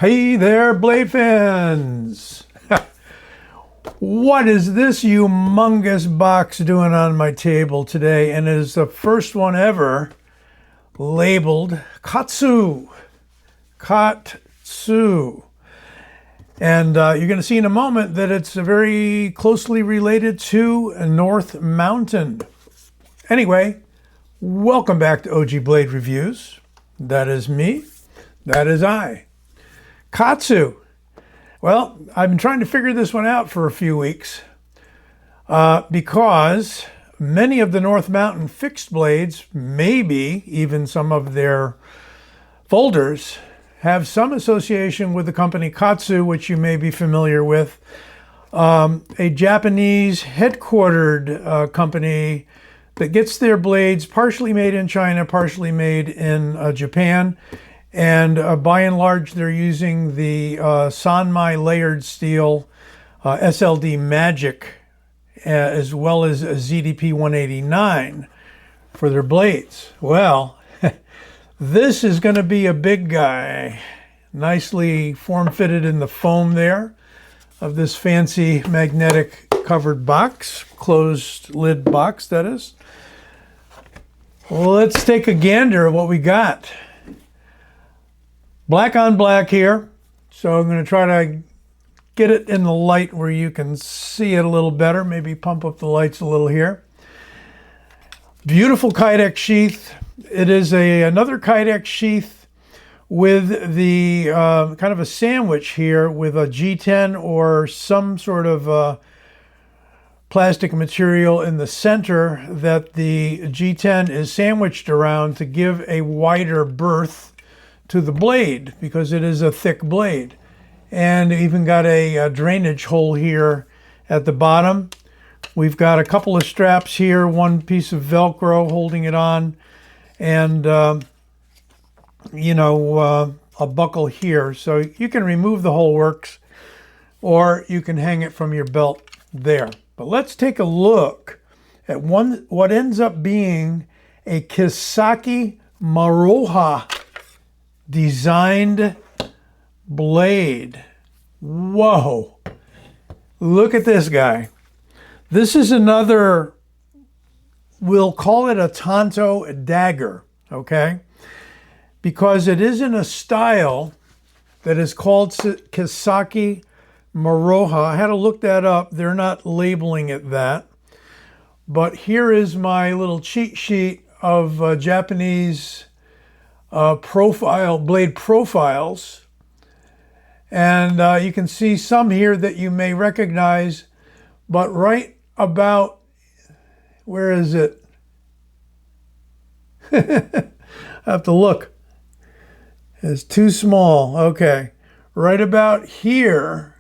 Hey there, blade fans! What is this humongous box doing on my table today? And it is the first one ever labeled Katsu. Katsu. And you're going to see in a moment that it's very closely related to North Mountain. Anyway, welcome back to OG Blade Reviews. That is me. That is I. Katsu. Well, I've been trying to figure this one out for a few weeks because many of the North Mountain fixed blades, maybe even some of their folders, have some association with the company Katsu, which you may be familiar with, a Japanese headquartered company that gets their blades partially made in China, partially made in Japan. And by and large, they're using the San Mai layered steel SLD-Magic as well as a ZDP 189 for their blades. Well, this is going to be a big guy, nicely form-fitted in the foam there of this fancy magnetic covered box, closed lid box, that is. Well, let's take a gander at what we got. Black on black here, so I'm going to try to get it in the light where you can see it a little better, maybe pump up the lights a little here. Beautiful Kydex sheath. It is another Kydex sheath with the kind of a sandwich here with a G10 or some sort of plastic material in the center that the G10 is sandwiched around to give a wider berth to the blade because it is a thick blade. And even got a drainage hole here at the bottom. We've got a couple of straps here, one piece of Velcro holding it on, and a buckle here. So you can remove the whole works or you can hang it from your belt there. But let's take a look at what ends up being a Kissaki Moroha designed blade. Whoa, look at this guy. This is another, we'll call it a Tanto Dagger, okay? Because it is in a style that is called Kissaki Moroha. I had to look that up. They're not labeling it that. But here is my little cheat sheet of Japanese blade profiles, and you can see some here that you may recognize, but right about, where is it? I have to look. It's too small. Okay, right about here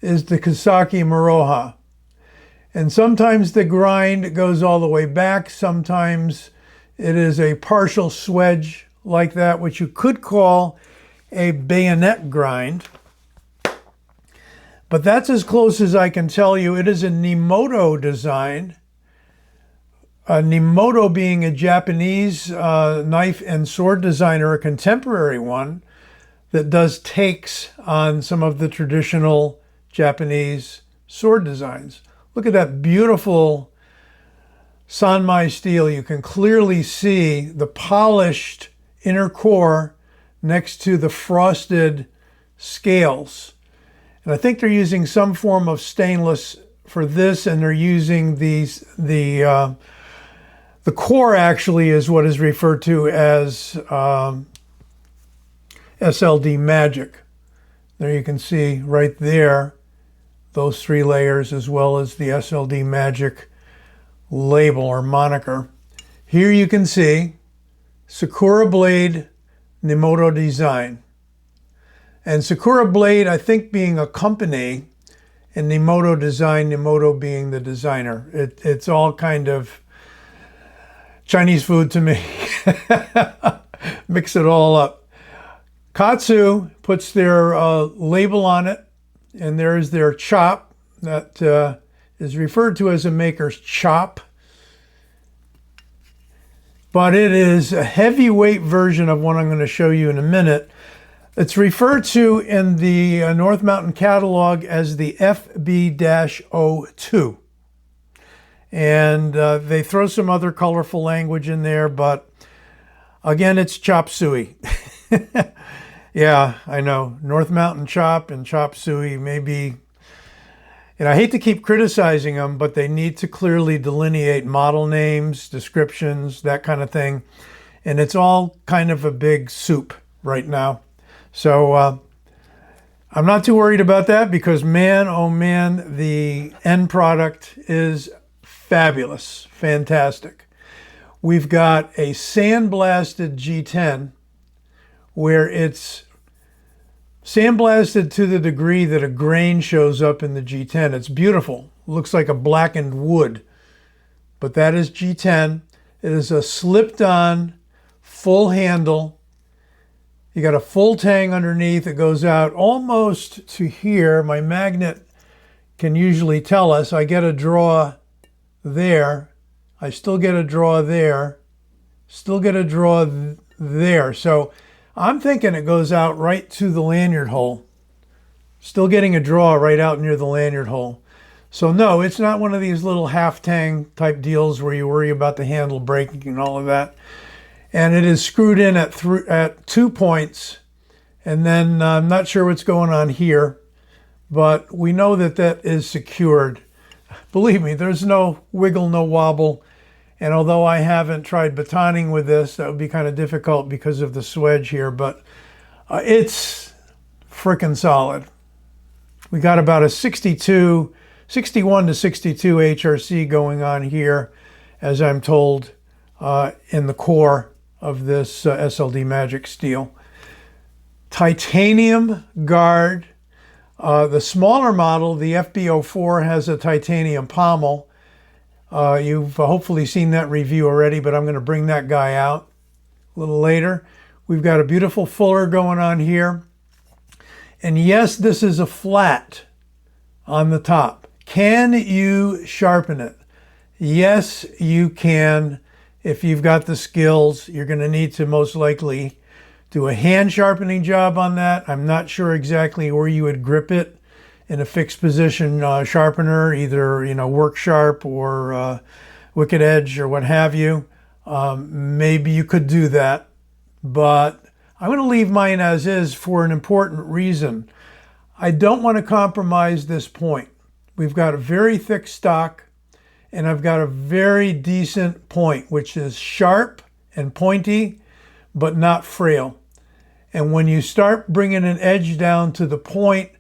is the Kissaki Moroha, and sometimes the grind goes all the way back, sometimes it is a partial swedge like that, which you could call a bayonet grind. But that's as close as I can tell you. It is a Nemoto design. Nemoto being a Japanese knife and sword designer, a contemporary one that does takes on some of the traditional Japanese sword designs. Look at that beautiful San Mai steel. You can clearly see the polished inner core next to the frosted scales. And I think they're using some form of stainless for this, and they're using the core actually is what is referred to as SLD-Magic. There you can see right there those three layers as well as the SLD-Magic label or moniker. Here you can see Sakura Blade Nemoto design. And Sakura Blade, I think, being a company, and Nemoto design, Nemoto being the designer. It's all kind of Chinese food to me. Mix it all up. Katsu puts their label on it, and there's their chop that is referred to as a maker's chop. But it is a heavyweight version of what I'm going to show you in a minute. It's referred to in the North Mountain catalog as the FB-02. And they throw some other colorful language in there, but again, it's chop suey. Yeah, I know. North Mountain chop and chop suey maybe. And I hate to keep criticizing them, but they need to clearly delineate model names, descriptions, that kind of thing. And it's all kind of a big soup right now. So I'm not too worried about that because, man, oh man, the end product is fabulous, fantastic. We've got a sandblasted G10 where it's sandblasted to the degree that a grain shows up in the G10. It's beautiful. Looks like a blackened wood. But that is G10. It is a slipped-on full handle. You got a full tang underneath. It goes out almost to here. My magnet can usually tell us. I get a draw there. I still get a draw there. Still get a draw there. So I'm thinking it goes out right to the lanyard hole. Still getting a draw right out near the lanyard hole. So no, it's not one of these little half tang type deals where you worry about the handle breaking and all of that. And it is screwed in at 2 points. And then I'm not sure what's going on here, but we know that that is secured. Believe me, there's no wiggle, no wobble. And although I haven't tried batoning with this, that would be kind of difficult because of the swedge here, but it's frickin' solid. We got about a 61 to 62 HRC going on here, as I'm told, in the core of this SLD-Magic steel. Titanium guard. The smaller model, the FB-04, has a titanium pommel. You've hopefully seen that review already, but I'm going to bring that guy out a little later. We've got a beautiful fuller going on here. And yes, this is a flat on the top. Can you sharpen it? Yes, you can. If you've got the skills, you're going to need to most likely do a hand sharpening job on that. I'm not sure exactly where you would grip it in a fixed position sharpener, either work sharp or wicked edge or what have you. Maybe you could do that, but I'm going to leave mine as is for an important reason. I don't want to compromise this point. We've got a very thick stock, and I've got a very decent point, which is sharp and pointy, but not frail. And when you start bringing an edge down to the point,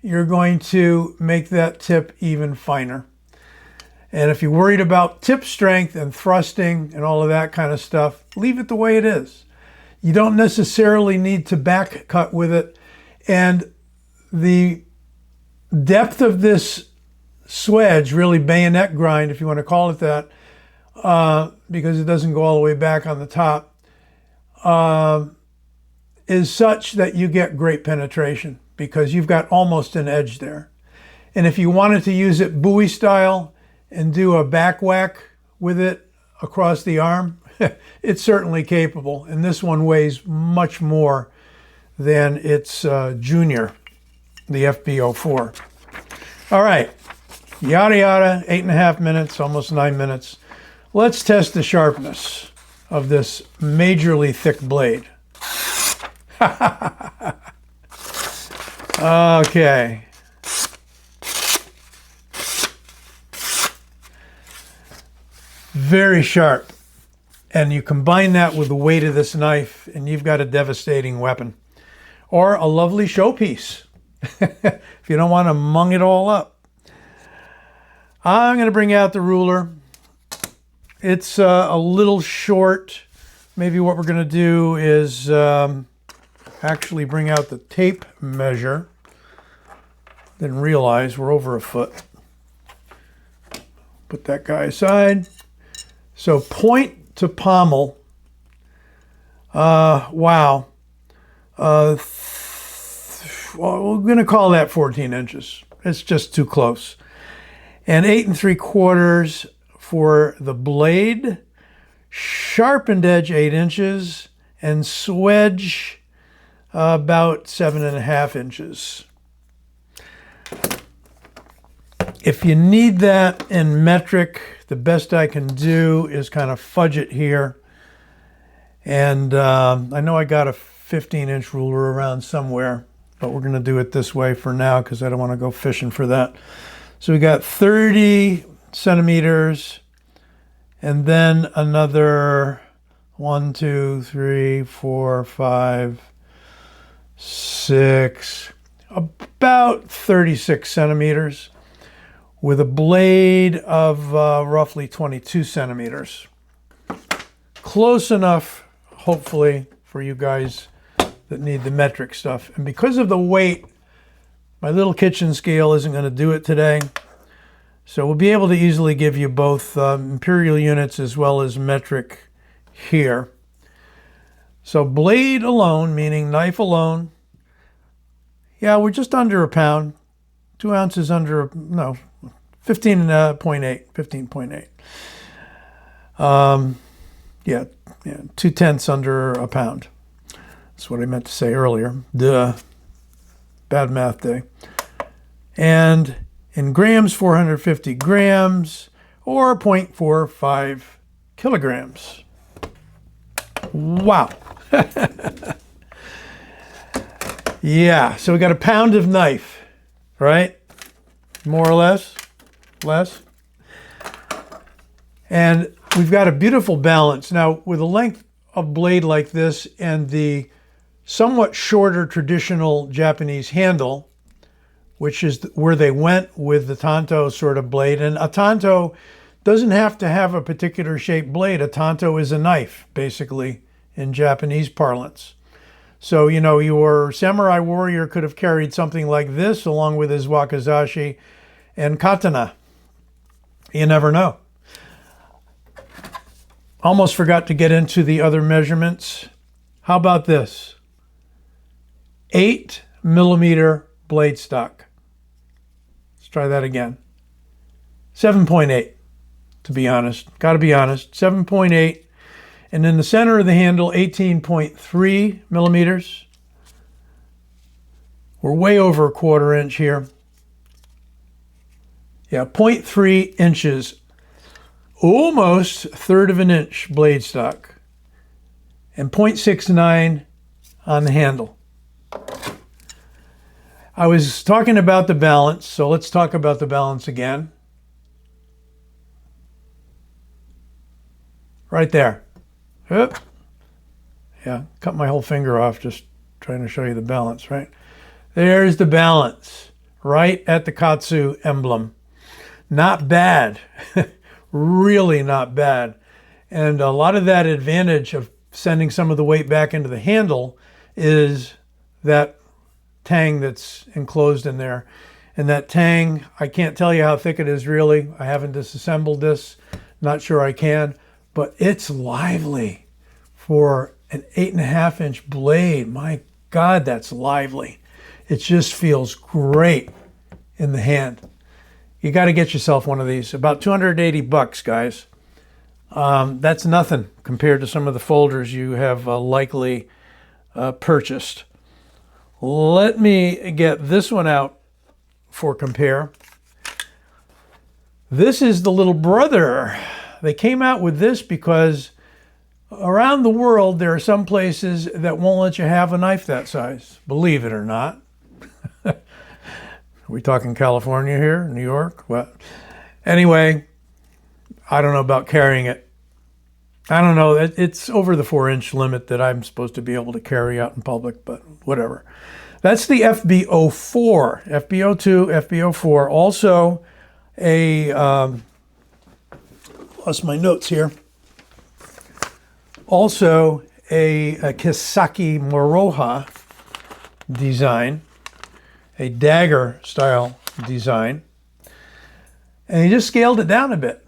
you're going to make that tip even finer. And if you're worried about tip strength and thrusting and all of that kind of stuff, leave it the way it is. You don't necessarily need to back cut with it. And the depth of this swedge, really bayonet grind, if you want to call it that, because it doesn't go all the way back on the top, is such that you get great penetration, because you've got almost an edge there. And if you wanted to use it buoy style and do a back whack with it across the arm, it's certainly capable. And this one weighs much more than its junior, the FB-04. All right, yada yada, 8.5 minutes, almost 9 minutes. Let's test the sharpness of this majorly thick blade. Okay. Very sharp. And you combine that with the weight of this knife, and you've got a devastating weapon. Or a lovely showpiece, if you don't want to mung it all up. I'm going to bring out the ruler. It's a little short. Maybe what we're going to do is actually bring out the tape measure. Then realize we're over a foot. Put that guy aside. So point to pommel. Wow. Well, we're going to call that 14 inches. It's just too close. And 8 3/4 for the blade. Sharpened edge 8 inches. And swedge about 7.5 inches. If you need that in metric, the best I can do is kind of fudge it here. And I know I got a 15-inch ruler around somewhere, but we're going to do it this way for now because I don't want to go fishing for that. So we got 30 centimeters, and then another 1, 2, 3, 4, 5, 6, about 36 centimeters with a blade of roughly 22 centimeters. Close enough, hopefully, for you guys that need the metric stuff. And because of the weight, my little kitchen scale isn't going to do it today. So we'll be able to easily give you both imperial units as well as metric here. So blade alone, meaning knife alone, yeah, we're just under a pound. 2 ounces under, no, 15.8, 15.8. Yeah, 2/10 under a pound. That's what I meant to say earlier. Duh. Bad math day. And in grams, 450 grams, or 0.45 kilograms. Wow. Yeah, so we got a pound of knife, right? More or less. Less. And we've got a beautiful balance. Now, with a length of blade like this and the somewhat shorter traditional Japanese handle, which is where they went with the Tanto sort of blade. And a Tanto doesn't have to have a particular shaped blade. A Tanto is a knife, basically, in Japanese parlance. So, you know, your samurai warrior could have carried something like this along with his wakizashi and katana. You never know. Almost forgot to get into the other measurements. How about this? 8mm blade stock. Let's try that again. 7.8, to be honest. Got to be honest. 7.8. And in the center of the handle, 18.3 millimeters. We're way over a 1/4 inch here. Yeah, 0.3 inches. Almost 1/3 of an inch blade stock. And 0.69 on the handle. I was talking about the balance, so let's talk about the balance again. Right there. Oop. Yeah, cut my whole finger off just trying to show you the balance, right? There's the balance, right at the Katsu emblem. Not bad. Really not bad. And a lot of that advantage of sending some of the weight back into the handle is that tang that's enclosed in there. And that tang, I can't tell you how thick it is really. I haven't disassembled this. Not sure I can. But it's lively for an 8.5 inch blade. My God, that's lively. It just feels great in the hand. You got to get yourself one of these. About 280 bucks, guys. That's nothing compared to some of the folders you have likely purchased. Let me get this one out for compare. This is the little brother. They came out with this because around the world, there are some places that won't let you have a knife that size, believe it or not. Are we talking California here, New York? Well, anyway, I don't know about carrying it. I don't know. It's over the 4-inch limit that I'm supposed to be able to carry out in public, but whatever. That's the FB04, FB02, FB04. Also a... lost my notes here. Also a Kissaki Moroha design, a Dagger style design. And he just scaled it down a bit.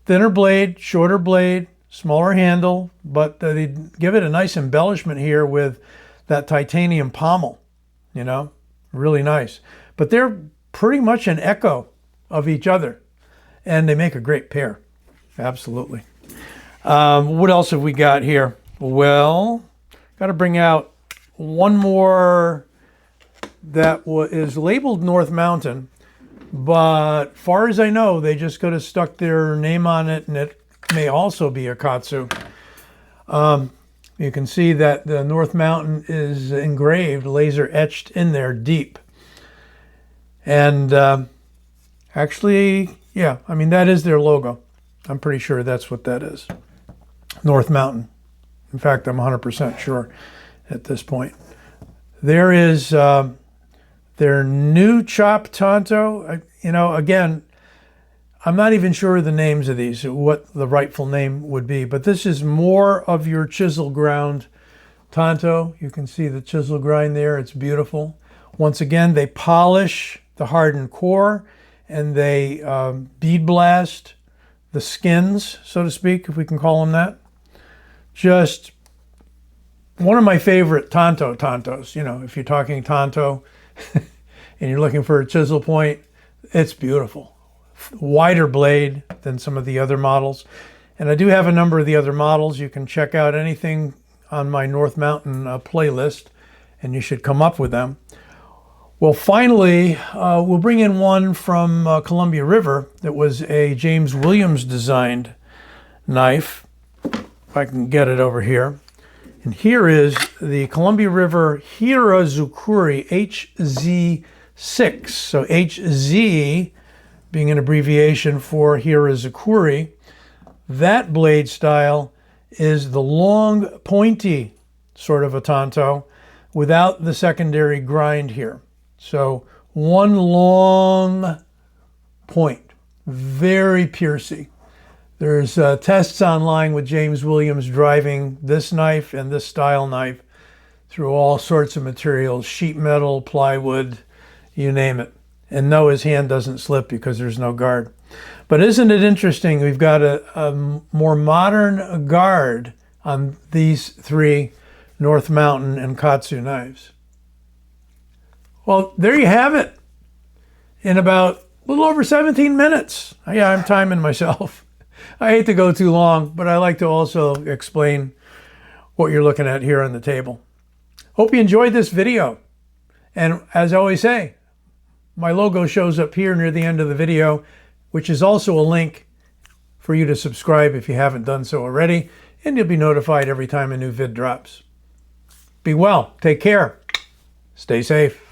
Thinner blade, shorter blade, smaller handle, but they give it a nice embellishment here with that titanium pommel, you know, really nice. But they're pretty much an echo of each other, and they make a great pair. Absolutely. What else have we got here? Well, got to bring out one more that is labeled North Mountain, but far as I know, they just could have stuck their name on it, and it may also be a Katsu. You can see that the North Mountain is engraved, laser etched in there deep. And actually, yeah, I mean, that is their logo. I'm pretty sure that's what that is. North Mountain. In fact, I'm 100% sure at this point. There is their new chop Tanto. You know, again, I'm not even sure of the names of these, what the rightful name would be, but this is more of your chisel ground Tanto. You can see the chisel grind there. It's beautiful. Once again, they polish the hardened core and they bead blast the skins, so to speak, if we can call them that. Just one of my favorite Tantos. You know, if you're talking Tanto and you're looking for a chisel point, it's beautiful. Wider blade than some of the other models. And I do have a number of the other models. You can check out anything on my North Mountain playlist, and you should come up with them. Well, finally, we'll bring in one from Columbia River that was a James Williams designed knife. If I can get it over here. And here is the Columbia River Hirazukuri HZ6. So HZ being an abbreviation for Hirazukuri. That blade style is the long, pointy sort of a Tanto without the secondary grind here. So one long point, very piercy. There's tests online with James Williams driving this knife and this style knife through all sorts of materials, sheet metal, plywood, you name it. And no, his hand doesn't slip because there's no guard. But isn't it interesting? We've got a more modern guard on these three North Mountain and Katsu knives. Well, there you have it. In about a little over 17 minutes. Yeah, I'm timing myself. I hate to go too long, but I like to also explain what you're looking at here on the table. Hope you enjoyed this video. And as I always say, my logo shows up here near the end of the video, which is also a link for you to subscribe if you haven't done so already, and you'll be notified every time a new vid drops. Be well, take care, stay safe.